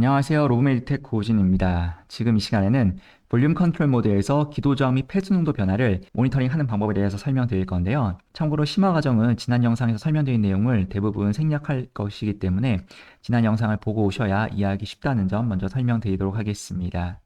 안녕하세요. 로브메디텍 고우진입니다. 지금 이 시간에는 볼륨 컨트롤 모드에서 기도 저항 및 폐수 농도 변화를 모니터링하는 방법에 대해서 설명드릴 건데요. 참고로 심화 과정은 지난 영상에서 설명드린 내용을 대부분 생략할 것이기 때문에 지난 영상을 보고 오셔야 이해하기 쉽다는 점 먼저 설명드리도록 하겠습니다.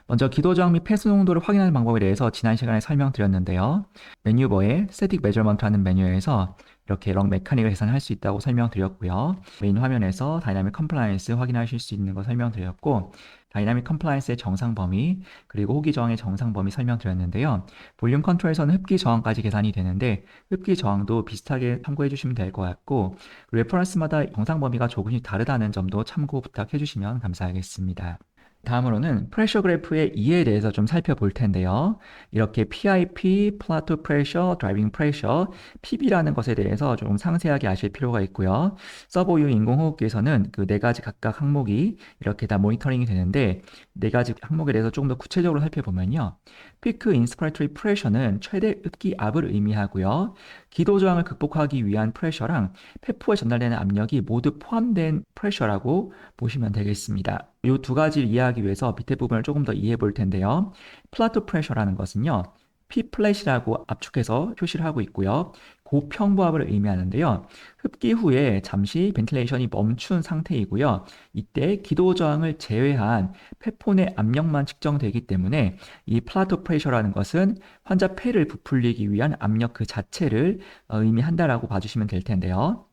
먼저 기도 저항 및 폐수 농도를 확인하는 방법에 대해서 지난 시간에 설명드렸는데요. 메뉴버에 Static Measurement라는 메뉴에서 이렇게 럭 메카닉을 계산할 수 있다고 설명드렸고요. 메인 화면에서 다이나믹 컴플라이언스 확인하실 수 있는 거 설명드렸고, 다이나믹 컴플라이언스의 정상 범위, 그리고 호기 저항의 정상 범위 설명드렸는데요. 볼륨 컨트롤에서는 흡기 저항까지 계산이 되는데, 흡기 저항도 비슷하게 참고해 주시면 될 것 같고, 레퍼런스마다 정상 범위가 조금씩 다르다는 점도 참고 부탁해 주시면 감사하겠습니다. 다음으로는 프레셔 그래프의 이해에 대해서 좀 살펴볼 텐데요. 이렇게 PIP, 플라토 프레셔, 드라이빙 프레셔, PB라는 것에 대해서 좀 상세하게 아실 필요가 있고요. 서버유 인공호흡기에서는 그 네 가지 각각 항목이 이렇게 다 모니터링이 되는데 네 가지 항목에 대해서 조금 더 구체적으로 살펴보면요. 피크 인스파이러토리 프레셔는 최대 흡기 압을 의미하고요. 기도 저항을 극복하기 위한 프레셔랑 폐포에 전달되는 압력이 모두 포함된 프레셔라고 보시면 되겠습니다. 이 두 가지를 이해하기 위해서 밑에 부분을 조금 더 이해해 볼 텐데요. 플라토 프레셔라는 것은요. P 플랫이라고 압축해서 표시를 하고 있고요. 고평부압을 의미하는데요. 흡기 후에 잠시 벤틸레이션이 멈춘 상태이고요. 이때 기도 저항을 제외한 폐포 내 압력만 측정되기 때문에 이 플라토 프레셔라는 것은 환자 폐를 부풀리기 위한 압력 그 자체를 의미한다라고 봐주시면 될 텐데요.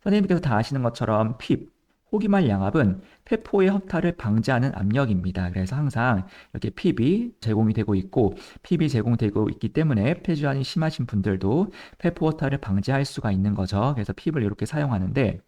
선생님께서 다 아시는 것처럼 핍, 호기말 양압은 폐포의 허탈을 방지하는 압력입니다. 그래서 항상 이렇게 핍이 제공이 되고 있고 핍이 제공되고 있기 때문에 폐질환이 심하신 분들도 폐포 허탈을 방지할 수가 있는 거죠. 그래서 핍을 이렇게 사용하는데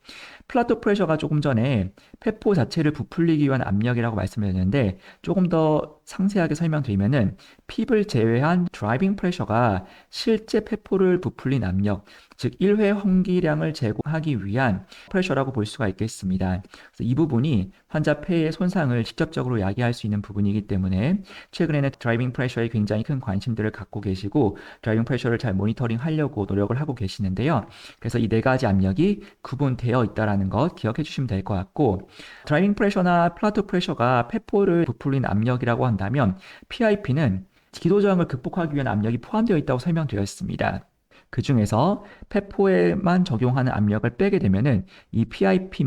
플라토 프레셔가 조금 전에 폐포 자체를 부풀리기 위한 압력이라고 말씀드렸는데 조금 더 상세하게 설명드리면은 핍을 제외한 드라이빙 프레셔가 실제 폐포를 부풀린 압력, 즉 1회 환기량을 제공하기 위한 프레셔라고 볼 수가 있겠습니다. 그래서 이 부분이 환자 폐의 손상을 직접적으로 야기할 수 있는 부분이기 때문에 최근에는 드라이빙 프레셔에 굉장히 큰 관심들을 갖고 계시고 드라이빙 프레셔를 잘 모니터링 하려고 노력을 하고 계시는데요. 그래서 이 네 가지 압력이 구분되어 있다는 것 기억해 주시면 될 것 같고 드라이빙 프레셔나 플라토 프레셔가 폐포를 부풀린 압력이라고 한다면 PIP는 기도 저항을 극복하기 위한 압력이 포함되어 있다고 설명드렸습니다. 그 중에서 폐포에만 적용하는 압력을 빼게 되면은 이 PIP-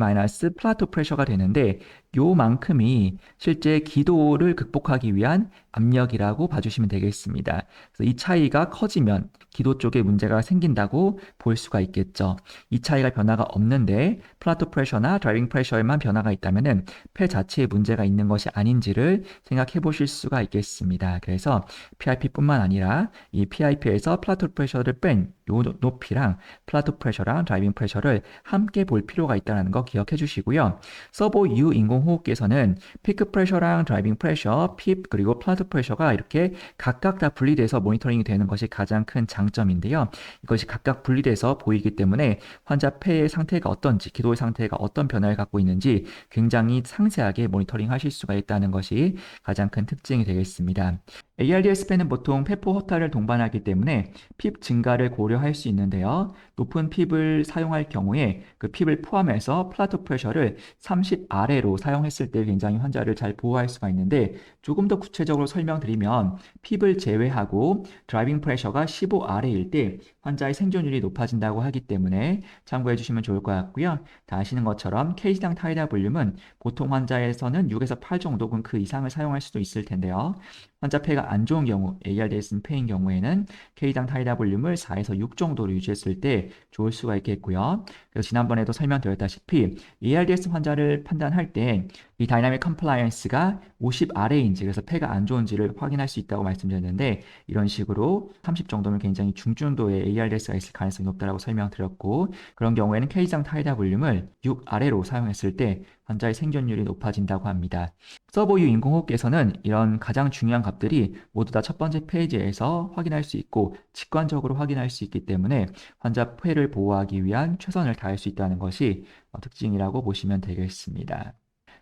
플라토 프레셔가 되는데 요만큼이 실제 기도를 극복하기 위한 압력이라고 봐주시면 되겠습니다. 그래서 이 차이가 커지면 기도 쪽에 문제가 생긴다고 볼 수가 있겠죠. 이 차이가 변화가 없는데 플라토 프레셔나 드라이빙 프레셔에만 변화가 있다면은 폐 자체에 문제가 있는 것이 아닌지를 생각해 보실 수가 있겠습니다. 그래서 PIP뿐만 아니라 이 PIP에서 플라토 프레셔를 뺀 요 높이랑 플라토 프레셔랑 드라이빙 프레셔를 함께 볼 필요가 있다는 거 기억해 주시고요. 서버 U 인공호흡기에서는 피크 프레셔랑 드라이빙 프레셔, 핍 그리고 플라토 프레셔가 이렇게 각각 다 분리돼서 모니터링이 되는 것이 가장 큰 장점인데요. 이것이 각각 분리돼서 보이기 때문에 환자 폐의 상태가 어떤지, 기도의 상태가 어떤 변화를 갖고 있는지 굉장히 상세하게 모니터링 하실 수가 있다는 것이 가장 큰 특징이 되겠습니다. ARDS 폐는 보통 폐포 허탈을 동반하기 때문에 핍 증가를 고려할 수 있는데요. 높은 핍을 사용할 경우에 그 핍을 포함해서 플라토 프레셔를 30 아래로 사용했을 때 굉장히 환자를 잘 보호할 수가 있는데 조금 더 구체적으로 설명드리면 핍을 제외하고 드라이빙 프레셔가 15 아래일 때 환자의 생존율이 높아진다고 하기 때문에 참고해 주시면 좋을 것 같고요. 다 아시는 것처럼 K당 타이다 볼륨은 보통 환자에서는 6에서 8 정도 혹은 그 이상을 사용할 수도 있을 텐데요. 환자 폐가 안 좋은 경우, ARDS 폐인 경우에는 K당 타이다 볼륨을 4에서 6 정도로 유지했을 때 좋을 수가 있겠고요. 그래서 지난번에도 설명드렸다시피 ARDS 환자를 판단할 때 이 다이나믹 컴플라이언스가 50 아래인지 그래서 폐가 안 좋은지를 확인할 수 있다고 말씀드렸는데 이런 식으로 30 정도면 굉장히 중증도의 ARDS가 있을 가능성이 높다고 설명드렸고 그런 경우에는 K당 타이다 볼륨을 6 아래로 사용했을 때 환자의 생존율이 높아진다고 합니다. 서버유 인공호흡기에서는 이런 가장 중요한 값들이 모두 다 첫 번째 페이지에서 확인할 수 있고 직관적으로 확인할 수 있기 때문에 환자 폐를 보호하기 위한 최선을 다할 수 있다는 것이 특징이라고 보시면 되겠습니다.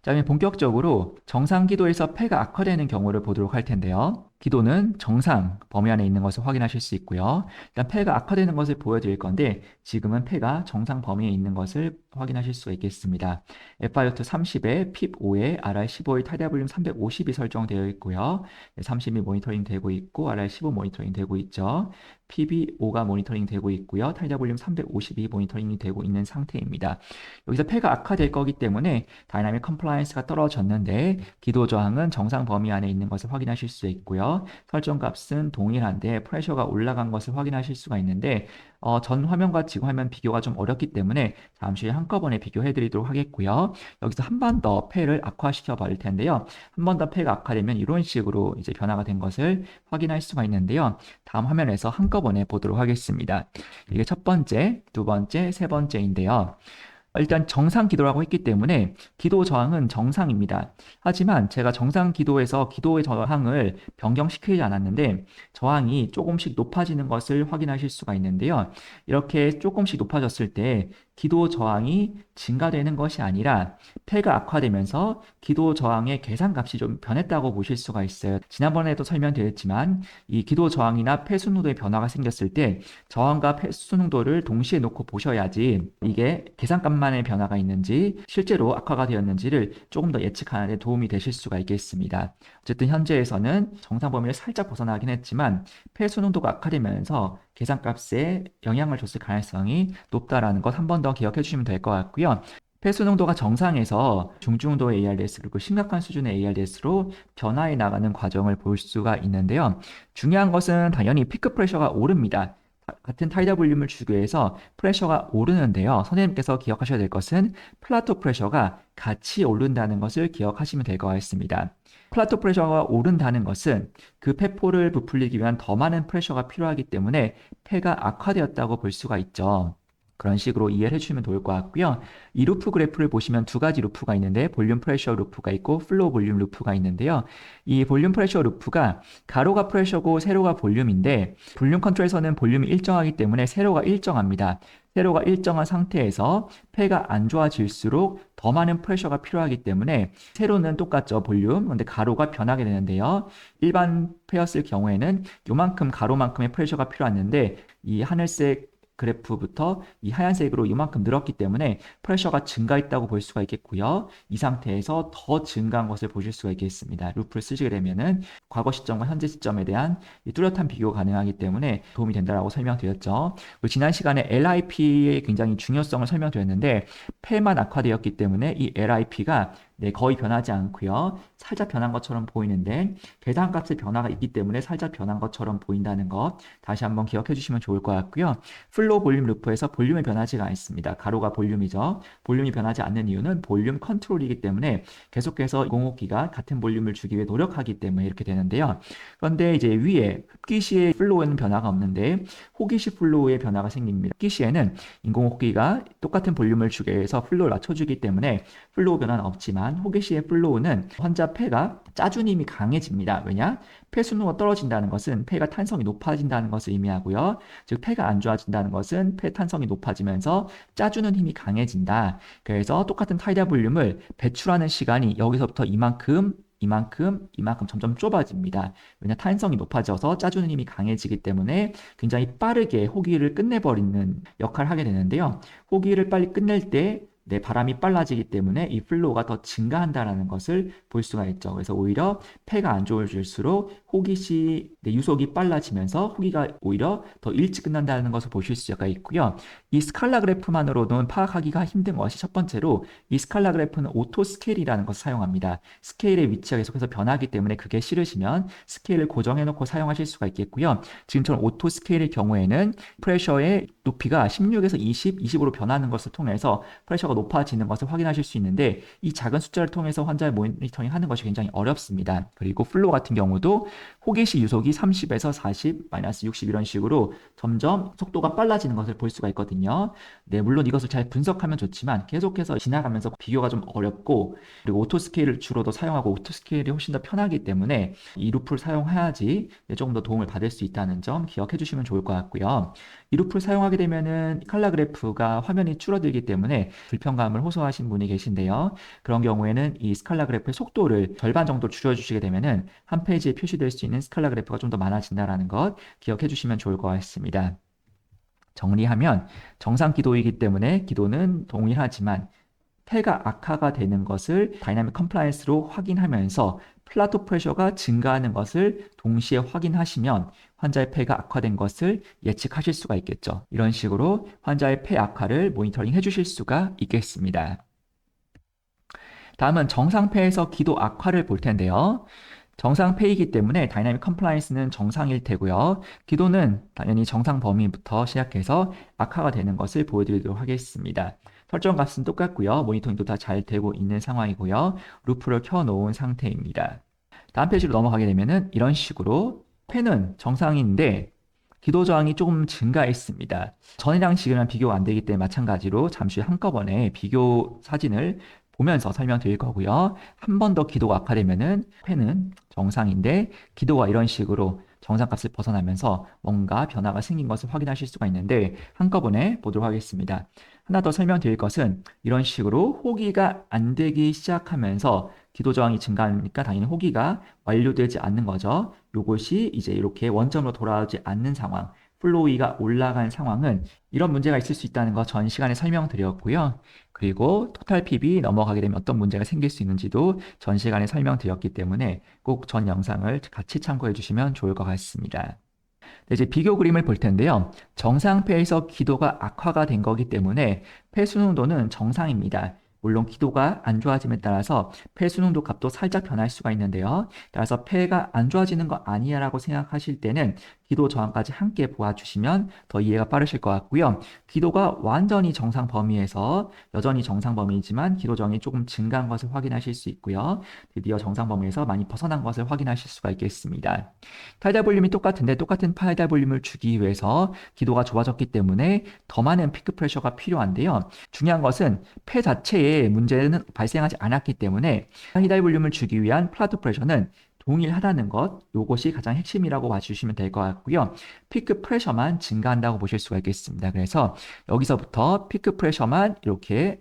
자, 그럼 본격적으로 정상 기도에서 폐가 악화되는 경우를 보도록 할 텐데요. 기도는 정상 범위 안에 있는 것을 확인하실 수 있고요. 일단 폐가 악화되는 것을 보여드릴 건데 지금은 폐가 정상 범위에 있는 것을 확인하실 수가 있겠습니다. FiO2 30에 핍 5에 RR15의 탈대 볼륨 350이 설정되어 있고요. 30이 모니터링 되고 있고 RR15 모니터링 되고 있죠. 핍이 5가 모니터링 되고 있고요. 탈대 볼륨 350이 모니터링이 되고 있는 상태입니다. 여기서 폐가 악화될 거기 때문에 다이나믹 컴플라이언스가 떨어졌는데 기도 저항은 정상 범위 안에 있는 것을 확인하실 수 있고요. 설정 값은 동일한데 프레셔가 올라간 것을 확인하실 수가 있는데 전 화면과 지금 화면 비교가 좀 어렵기 때문에 잠시 한꺼번에 비교해 드리도록 하겠고요. 여기서 한 번 더 폐를 악화시켜 버릴 텐데요. 한 번 더 폐가 악화되면 이런 식으로 이제 변화가 된 것을 확인할 수가 있는데요. 다음 화면에서 한꺼번에 보도록 하겠습니다. 이게 첫 번째, 두 번째, 세 번째인데요. 일단 정상 기도라고 했기 때문에 기도 저항은 정상입니다. 하지만 제가 정상 기도에서 기도의 저항을 변경시키지 않았는데 저항이 조금씩 높아지는 것을 확인하실 수가 있는데요. 이렇게 조금씩 높아졌을 때 기도 저항이 증가되는 것이 아니라 폐가 악화되면서 기도 저항의 계산값이 좀 변했다고 보실 수가 있어요. 지난번에도 설명드렸지만 이 기도 저항이나 폐 순도의 변화가 생겼을 때 저항과 폐 순도를 동시에 놓고 보셔야지 이게 계산값만의 변화가 있는지 실제로 악화가 되었는지를 조금 더 예측하는 데 도움이 되실 수가 있겠습니다. 어쨌든 현재에서는 정상 범위를 살짝 벗어나긴 했지만 폐 순도가 악화되면서 계산값에 영향을 줬을 가능성이 높다라는 것 한 번 더 기억해 주시면 될 것 같고요. 폐수 농도가 정상에서 중증도의 ARDS 그리고 심각한 수준의 ARDS로 변화해 나가는 과정을 볼 수가 있는데요. 중요한 것은 당연히 피크 프레셔가 오릅니다. 같은 타이다 볼륨을 주기 위해서 프레셔가 오르는데요. 선생님께서 기억하셔야 될 것은 플라토 프레셔가 같이 오른다는 것을 기억하시면 될 것 같습니다. 플라토 프레셔가 오른다는 것은 그 폐포를 부풀리기 위한 더 많은 프레셔가 필요하기 때문에 폐가 악화되었다고 볼 수가 있죠. 그런 식으로 이해를 해주시면 좋을 것 같고요. 이 루프 그래프를 보시면 두 가지 루프가 있는데 볼륨 프레셔 루프가 있고 플로우 볼륨 루프가 있는데요. 이 볼륨 프레셔 루프가 가로가 프레셔고 세로가 볼륨인데 볼륨 컨트롤에서는 볼륨이 일정하기 때문에 세로가 일정합니다. 세로가 일정한 상태에서 폐가 안 좋아질수록 더 많은 프레셔가 필요하기 때문에 세로는 똑같죠, 볼륨. 근데 가로가 변하게 되는데요. 일반 폐였을 경우에는 요만큼 가로만큼의 프레셔가 필요했는데 이 하늘색 그래프부터 이 하얀색으로 이만큼 늘었기 때문에 프레셔가 증가했다고 볼 수가 있겠고요. 이 상태에서 더 증가한 것을 보실 수가 있겠습니다. 루프를 쓰시게 되면은 과거 시점과 현재 시점에 대한 뚜렷한 비교가 가능하기 때문에 도움이 된다라고 설명드렸죠. 그리고 지난 시간에 LIP의 굉장히 중요성을 설명드렸는데 폐만 악화되었기 때문에 이 LIP가 거의 변하지 않고요. 살짝 변한 것처럼 보이는데 계산값의 변화가 있기 때문에 살짝 변한 것처럼 보인다는 것 다시 한번 기억해 주시면 좋을 것 같고요. 플로우 볼륨 루프에서 볼륨이 변하지가 않습니다. 가로가 볼륨이죠. 볼륨이 변하지 않는 이유는 볼륨 컨트롤이기 때문에 계속해서 공호기가 같은 볼륨을 주기 위해 노력하기 때문에 이렇게 되는데요. 그런데 이제 위에 흡기 시의 플로우에는 변화가 없는데 호기 시 플로우에 변화가 생깁니다. 흡기 시에는 인공호기가 똑같은 볼륨을 주기 위해서 플로우를 맞춰주기 때문에 플로우 변화는 없지만 호기 시의 플로우는 환자 폐가 짜주님이 강해집니다. 왜냐? 폐 순도가 떨어진다는 것은 폐가 탄성이 높아진다는 것을 의미하고요. 즉 폐가 안 좋아진다는 것은 폐 탄성이 높아지면서 짜주는 힘이 강해진다. 그래서 똑같은 타이다 볼륨을 배출하는 시간이 여기서부터 이만큼 점점 좁아집니다. 왜냐 탄성이 높아져서 짜주는 힘이 강해지기 때문에 굉장히 빠르게 호기를 끝내버리는 역할을 하게 되는데요. 호기를 빨리 끝낼 때 바람이 빨라지기 때문에 이 플로우가 더 증가한다는 것을 볼 수가 있죠. 그래서 오히려 폐가 안 좋아질수록 호기 시 유속이 빨라지면서 호기가 오히려 더 일찍 끝난다는 것을 보실 수가 있고요. 이 스칼라 그래프만으로는 파악하기가 힘든 것이 첫 번째로 이 스칼라 그래프는 오토 스케일이라는 것을 사용합니다. 스케일의 위치가 계속해서 변하기 때문에 그게 싫으시면 스케일을 고정해 놓고 사용하실 수가 있겠고요. 지금처럼 오토 스케일의 경우에는 프레셔의 높이가 16에서 20, 20으로 변하는 것을 통해서 프레셔가 높아지는 것을 확인하실 수 있는데 이 작은 숫자를 통해서 환자의 모니터링 하는 것이 굉장히 어렵습니다. 그리고 플로우 같은 경우도 호기시 유속이 30에서 40, 마이너스 60 이런 식으로 점점 속도가 빨라지는 것을 볼 수가 있거든요. 물론 이것을 잘 분석하면 좋지만 계속해서 지나가면서 비교가 좀 어렵고 그리고 오토 스케일을 주로도 사용하고 오토 스케일이 훨씬 더 편하기 때문에 이 루프를 사용해야지 조금 더 도움을 받을 수 있다는 점 기억해 주시면 좋을 것 같고요. 이 루프를 사용하게 되면은 칼라 그래프가 화면이 줄어들기 때문에 불편감을 호소하신 분이 계신데요. 그런 경우에는 이 스칼라 그래프의 속도를 절반 정도 줄여주시게 되면은 한 페이지에 표시될 수 있는 스칼라 그래프가 좀 더 많아진다는 것 기억해 주시면 좋을 것 같습니다. 정리하면 정상 기도이기 때문에 기도는 동일하지만 폐가 악화가 되는 것을 다이나믹 컴플라이언스로 확인하면서 플라토 프레셔가 증가하는 것을 동시에 확인하시면 환자의 폐가 악화된 것을 예측하실 수가 있겠죠. 이런 식으로 환자의 폐 악화를 모니터링 해주실 수가 있겠습니다. 다음은 정상폐에서 기도 악화를 볼 텐데요. 정상폐이기 때문에 다이나믹 컴플라이언스는 정상일 테고요. 기도는 당연히 정상 범위부터 시작해서 악화가 되는 것을 보여드리도록 하겠습니다. 설정 값은 똑같고요. 모니터링도 다 잘 되고 있는 상황이고요. 루프를 켜놓은 상태입니다. 다음 페이지로 넘어가게 되면은 이런 식으로 폐는 정상인데 기도 저항이 조금 증가했습니다. 전이랑 지금이랑 비교가 안 되기 때문에 마찬가지로 잠시 한꺼번에 비교 사진을 보면서 설명드릴 거고요. 한 번 더 기도가 악화되면은 폐는 정상인데 기도가 이런 식으로 정상값을 벗어나면서 뭔가 변화가 생긴 것을 확인하실 수가 있는데 한꺼번에 보도록 하겠습니다. 하나 더 설명드릴 것은 이런 식으로 호기가 안 되기 시작하면서 기도 저항이 증가하니까 당연히 호기가 완료되지 않는 거죠. 이것이 이제 이렇게 원점으로 돌아오지 않는 상황, 플로이가 올라간 상황은 이런 문제가 있을 수 있다는 거 전 시간에 설명드렸고요. 그리고 토탈 PB 넘어가게 되면 어떤 문제가 생길 수 있는지도 전 시간에 설명드렸기 때문에 꼭 전 영상을 같이 참고해 주시면 좋을 것 같습니다. 이제 비교 그림을 볼 텐데요. 정상폐에서 기도가 악화가 된 거기 때문에 폐 수능도는 정상입니다. 물론 기도가 안 좋아짐에 따라서 폐 수능도 값도 살짝 변할 수가 있는데요. 따라서 폐가 안 좋아지는 거 아니야 라고 생각하실 때는 기도 저항까지 함께 보아주시면 더 이해가 빠르실 것 같고요. 기도가 완전히 정상 범위에서 여전히 정상 범위이지만 기도 저항이 조금 증가한 것을 확인하실 수 있고요. 드디어 정상 범위에서 많이 벗어난 것을 확인하실 수가 있겠습니다. 파이달 볼륨이 똑같은데 똑같은 파이달 볼륨을 주기 위해서 기도가 좋아졌기 때문에 더 많은 피크 프레셔가 필요한데요. 중요한 것은 폐 자체에 문제는 발생하지 않았기 때문에 파이달 볼륨을 주기 위한 플라토 프레셔는 동일하다는 것, 이것이 가장 핵심이라고 봐주시면 될 것 같고요. 피크 프레셔만 증가한다고 보실 수가 있겠습니다. 그래서 여기서부터 피크 프레셔만 이렇게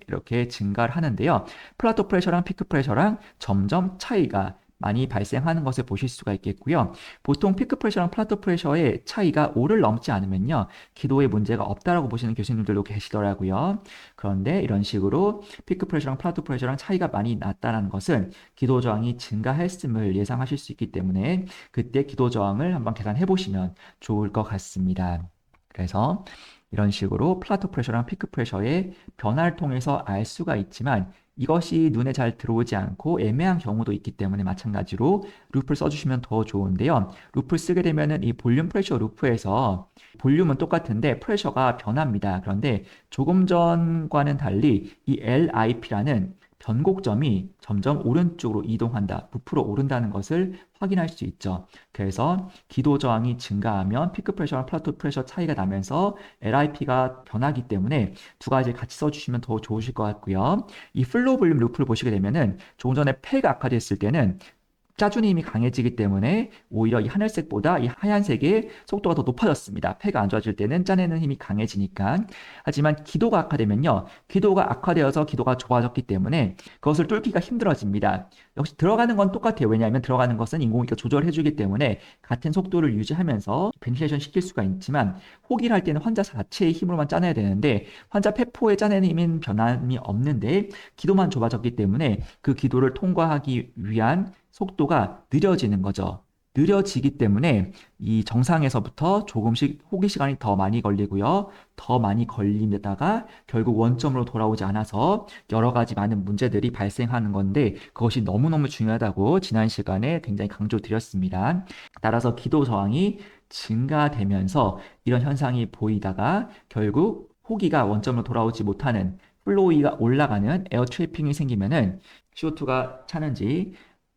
증가를 하는데요. 플라토 프레셔랑 피크 프레셔랑 점점 차이가 많이 발생하는 것을 보실 수가 있겠고요. 보통 피크 프레셔랑 플라토 프레셔의 차이가 5를 넘지 않으면요. 기도에 문제가 없다라고 보시는 교수님들도 계시더라고요. 그런데 이런 식으로 피크 프레셔랑 플라토 프레셔랑 차이가 많이 났다는 것은 기도 저항이 증가했음을 예상하실 수 있기 때문에 그때 기도 저항을 한번 계산해 보시면 좋을 것 같습니다. 그래서 이런 식으로 플라토 프레셔랑 피크 프레셔의 변화를 통해서 알 수가 있지만 이것이 눈에 잘 들어오지 않고 애매한 경우도 있기 때문에 마찬가지로 루프를 써주시면 더 좋은데요. 루프를 쓰게 되면은 이 볼륨 프레셔 루프에서 볼륨은 똑같은데 프레셔가 변합니다. 그런데 조금 전과는 달리 이 LIP라는 변곡점이 점점 오른쪽으로 이동한다, 부풀어 오른다는 것을 확인할 수 있죠. 그래서 기도 저항이 증가하면 피크 프레셔와 플라토 프레셔 차이가 나면서 LIP가 변하기 때문에 두 가지 같이 써주시면 더 좋으실 것 같고요. 이 플로우 볼륨 루프를 보시게 되면은 조금 전에 폐가 악화됐을 때는 짜주는 힘이 강해지기 때문에 오히려 이 하늘색보다 이 하얀색의 속도가 더 높아졌습니다. 폐가 안 좋아질 때는 짜내는 힘이 강해지니까. 하지만 기도가 악화되면요. 기도가 악화되어서 기도가 좁아졌기 때문에 그것을 뚫기가 힘들어집니다. 역시 들어가는 건 똑같아요. 왜냐하면 들어가는 것은 인공호흡기가 조절해주기 때문에 같은 속도를 유지하면서 벤틸레이션 시킬 수가 있지만 호기를 할 때는 환자 자체의 힘으로만 짜내야 되는데 환자 폐포에 짜내는 힘은 변함이 없는데 기도만 좁아졌기 때문에 그 기도를 통과하기 위한 속도가 느려지는 거죠. 느려지기 때문에 이 정상에서부터 조금씩 호기 시간이 더 많이 걸리고요. 더 많이 걸리다가 결국 원점으로 돌아오지 않아서 여러 가지 많은 문제들이 발생하는 건데 그것이 너무너무 중요하다고 지난 시간에 굉장히 강조드렸습니다. 따라서 기도 저항이 증가되면서 이런 현상이 보이다가 결국 호기가 원점으로 돌아오지 못하는 플로이가 올라가는 에어 트래핑이 생기면은 CO2가 차는지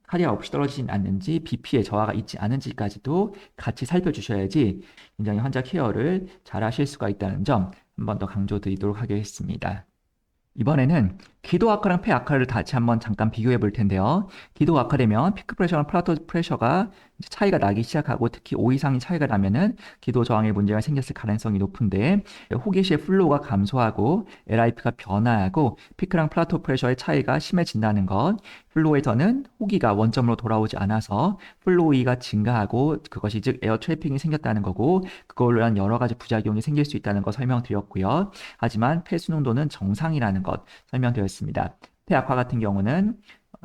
카디가 없이 떨어지진 않는지 BP에 저하가 있지 않은지까지도 같이 살펴주셔야지 굉장히 환자 케어를 잘 하실 수가 있다는 점 한 번 더 강조드리도록 하겠습니다. 이번에는 기도 악화랑 폐 악화를 다시 한번 잠깐 비교해 볼 텐데요. 기도가 악화되면 피크 프레셔랑 플라토 프레셔가 이제 차이가 나기 시작하고 특히 5 이상이 차이가 나면은 기도 저항에 문제가 생겼을 가능성이 높은데 호기시의 플로우가 감소하고 LIP가 변화하고 피크랑 플라토 프레셔의 차이가 심해진다는 것. 플로우에서는 호기가 원점으로 돌아오지 않아서 플로우가 증가하고 그것이 즉 에어 트래핑이 생겼다는 거고 그걸로 인한 여러 가지 부작용이 생길 수 있다는 거 설명드렸고요. 하지만 폐수 농도는 정상이라는 것 설명드렸습니다. 폐 악화 같은 경우는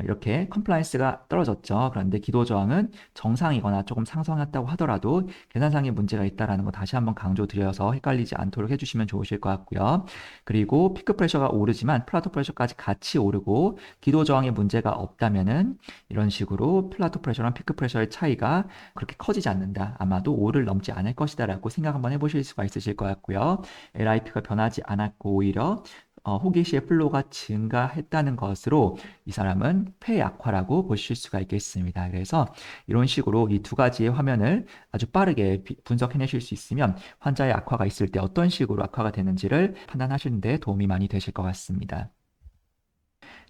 이렇게 컴플라이언스가 떨어졌죠. 그런데 기도 저항은 정상이거나 조금 상승했다고 하더라도 계산상의 문제가 있다는 거 다시 한번 강조드려서 헷갈리지 않도록 해주시면 좋으실 것 같고요. 그리고 피크 프레셔가 오르지만 플라토 프레셔까지 같이 오르고 기도 저항에 문제가 없다면은 이런 식으로 플라토 프레셔랑 피크 프레셔의 차이가 그렇게 커지지 않는다. 아마도 5를 넘지 않을 것이다라고 생각 한번 해보실 수가 있으실 것 같고요. LIP가 변하지 않았고 오히려 호기시의 플로가 증가했다는 것으로 이 사람은 폐약화라고 보실 수가 있겠습니다. 그래서 이런 식으로 이 두 가지의 화면을 아주 빠르게 분석해내실 수 있으면 환자의 악화가 있을 때 어떤 식으로 악화가 되는지를 판단하시는 데 도움이 많이 되실 것 같습니다.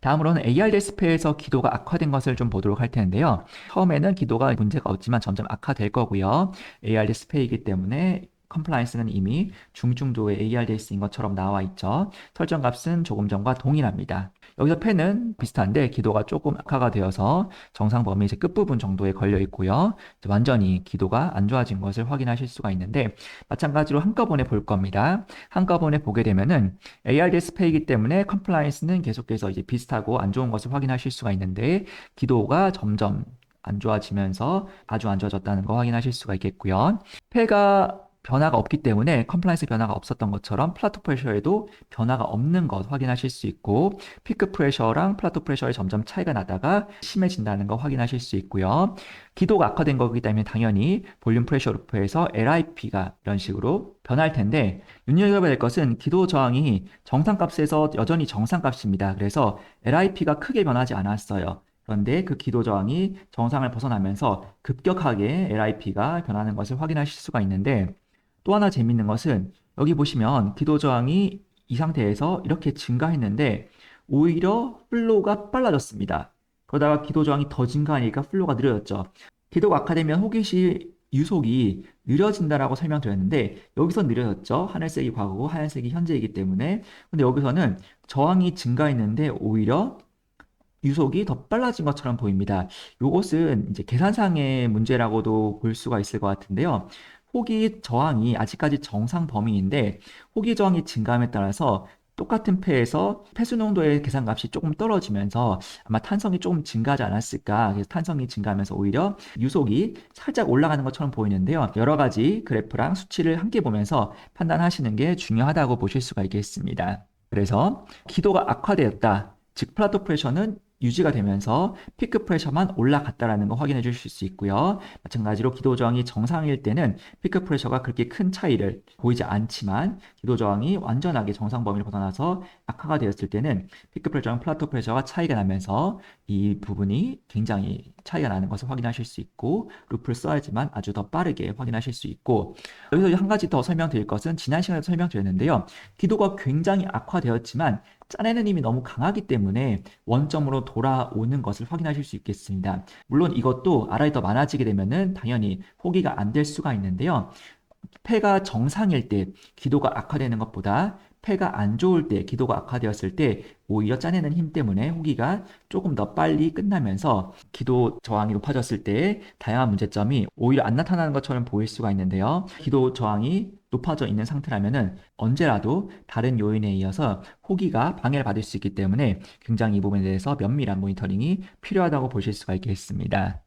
다음으로는 ARDS 폐에서 기도가 악화된 것을 좀 보도록 할 텐데요. 처음에는 기도가 문제가 없지만 점점 악화될 거고요. ARDS 폐이기 때문에 컴플라이언스는 이미 중증도의 ARDS인 것처럼 나와 있죠. 설정 값은 조금 전과 동일합니다. 여기서 폐는 비슷한데 기도가 조금 악화가 되어서 정상 범위 이제 끝부분 정도에 걸려 있고요. 완전히 기도가 안 좋아진 것을 확인하실 수가 있는데 마찬가지로 한꺼번에 볼 겁니다. 한꺼번에 보게 되면은 ARDS 폐이기 때문에 컴플라이언스는 계속해서 이제 비슷하고 안 좋은 것을 확인하실 수가 있는데 기도가 점점 안 좋아지면서 아주 안 좋아졌다는 거 확인하실 수가 있겠고요. 폐가 변화가 없기 때문에 컴플라이언스 변화가 없었던 것처럼 플라토 프레셔에도 변화가 없는 것 확인하실 수 있고 피크 프레셔랑 플라토 프레셔에 점점 차이가 나다가 심해진다는 거 확인하실 수 있고요. 기도가 악화된 거기 때문에 당연히 볼륨 프레셔 루프에서 LIP가 이런 식으로 변할 텐데 눈여겨봐야 될 것은 기도 저항이 정상값에서 여전히 정상값입니다. 그래서 LIP가 크게 변하지 않았어요. 그런데 그 기도 저항이 정상을 벗어나면서 급격하게 LIP가 변하는 것을 확인하실 수가 있는데 또 하나 재밌는 것은 여기 보시면 기도 저항이 이 상태에서 이렇게 증가했는데 오히려 플로우가 빨라졌습니다. 그러다가 기도 저항이 더 증가하니까 플로우가 느려졌죠. 기도가 악화되면 호기시 유속이 느려진다라고 설명드렸는데 여기서 느려졌죠. 하늘색이 과거고 하얀색이 현재이기 때문에. 근데 여기서는 저항이 증가했는데 오히려 유속이 더 빨라진 것처럼 보입니다. 이것은 이제 계산상의 문제라고도 볼 수가 있을 것 같은데요. 호기 저항이 아직까지 정상 범위인데 호기 저항이 증가함에 따라서 똑같은 폐에서 폐수 농도의 계산값이 조금 떨어지면서 아마 탄성이 조금 증가하지 않았을까. 그래서 탄성이 증가하면서 오히려 유속이 살짝 올라가는 것처럼 보이는데요. 여러 가지 그래프랑 수치를 함께 보면서 판단하시는 게 중요하다고 보실 수가 있겠습니다. 그래서 기도가 악화되었다. 즉 플라토 프레셔는 유지가 되면서 피크 프레셔만 올라갔다라는 거 확인해 주실 수 있고요. 마찬가지로 기도 저항이 정상일 때는 피크 프레셔가 그렇게 큰 차이를 보이지 않지만 기도 저항이 완전하게 정상 범위를 벗어나서 악화가 되었을 때는 피크 프레셔랑 플라토 프레셔가 차이가 나면서 이 부분이 굉장히 차이가 나는 것을 확인하실 수 있고 루프를 써야지만 아주 더 빠르게 확인하실 수 있고 여기서 한 가지 더 설명드릴 것은 지난 시간에도 설명드렸는데요. 기도가 굉장히 악화되었지만 짜내는 힘이 너무 강하기 때문에 원점으로 돌아오는 것을 확인하실 수 있겠습니다. 물론 이것도 RR이 더 많아지게 되면은 당연히 포기가 안 될 수가 있는데요. 폐가 정상일 때 기도가 악화되는 것보다 폐가 안 좋을 때 기도가 악화되었을 때 오히려 짜내는 힘 때문에 호기가 조금 더 빨리 끝나면서 기도 저항이 높아졌을 때 다양한 문제점이 오히려 안 나타나는 것처럼 보일 수가 있는데요. 기도 저항이 높아져 있는 상태라면은 언제라도 다른 요인에 이어서 호기가 방해를 받을 수 있기 때문에 굉장히 이 부분에 대해서 면밀한 모니터링이 필요하다고 보실 수가 있겠습니다.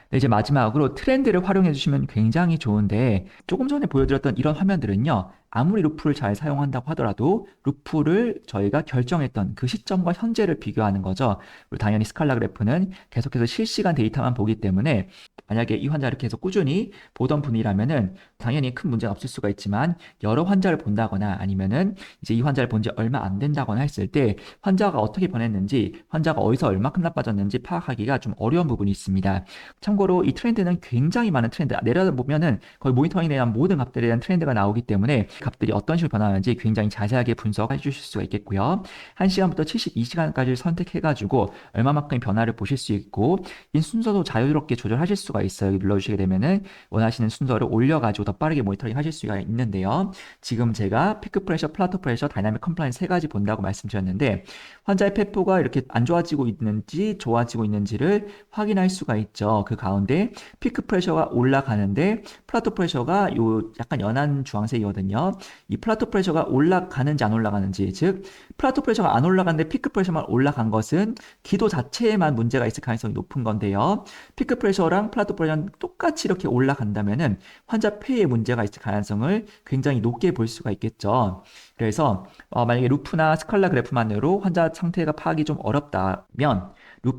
네, 이제 마지막으로 트렌드를 활용해 주시면 굉장히 좋은데 조금 전에 보여드렸던 이런 화면들은요. 아무리 루프를 잘 사용한다고 하더라도 루프를 저희가 결정했던 그 시점과 현재를 비교하는 거죠. 그리고 당연히 스칼라 그래프는 계속해서 실시간 데이터만 보기 때문에 만약에 이 환자를 계속 꾸준히 보던 분이라면은 당연히 큰 문제가 없을 수가 있지만 여러 환자를 본다거나 아니면은 이제 이 환자를 본 지 얼마 안 된다거나 했을 때 환자가 어떻게 변했는지 환자가 어디서 얼마큼 나빠졌는지 파악하기가 좀 어려운 부분이 있습니다. 참고로 이 트렌드는 굉장히 많은 트렌드 내려보면은 거의 모니터링에 대한 모든 값들에 대한 트렌드가 나오기 때문에 값들이 어떤 식으로 변화하는지 굉장히 자세하게 분석해 주실 수가 있겠고요. 1시간부터 72시간까지를 선택해가지고 얼마만큼의 변화를 보실 수 있고 이 순서도 자유롭게 조절하실 수가 있어요. 눌러주시게 되면은 원하시는 순서를 올려가지고 더 빠르게 모니터링 하실 수가 있는데요. 지금 제가 피크 프레셔, 플라토 프레셔, 다이나믹 컴플라이언스 세 가지 본다고 말씀드렸는데 환자의 폐포가 이렇게 안 좋아지고 있는지 좋아지고 있는지를 확인할 수가 있죠. 그 가운데 피크 프레셔가 올라가는데 플라토 프레셔가 요 약간 연한 주황색이거든요. 이 플라토 프레셔가 올라가는지 안 올라가는지, 즉 플라토 프레셔가 안 올라가는데 피크 프레셔만 올라간 것은 기도 자체에만 문제가 있을 가능성이 높은 건데요. 피크 프레셔랑 플라토 프레셔는 똑같이 이렇게 올라간다면은 환자 폐에 문제가 있을 가능성을 굉장히 높게 볼 수가 있겠죠. 그래서 만약에 루프나 스칼라 그래프만으로 환자 상태가 파악이 좀 어렵다면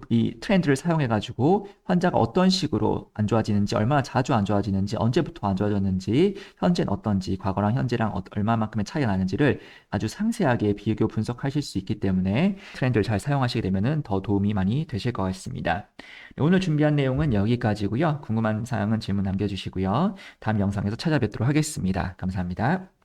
이 트렌드를 사용해가지고 환자가 어떤 식으로 안 좋아지는지, 얼마나 자주 안 좋아지는지, 언제부터 안 좋아졌는지, 현재는 어떤지, 과거랑 현재랑 얼마만큼의 차이가 나는지를 아주 상세하게 비교 분석하실 수 있기 때문에 트렌드를 잘 사용하시게 되면 더 도움이 많이 되실 것 같습니다. 오늘 준비한 내용은 여기까지고요. 궁금한 사항은 질문 남겨주시고요. 다음 영상에서 찾아뵙도록 하겠습니다. 감사합니다.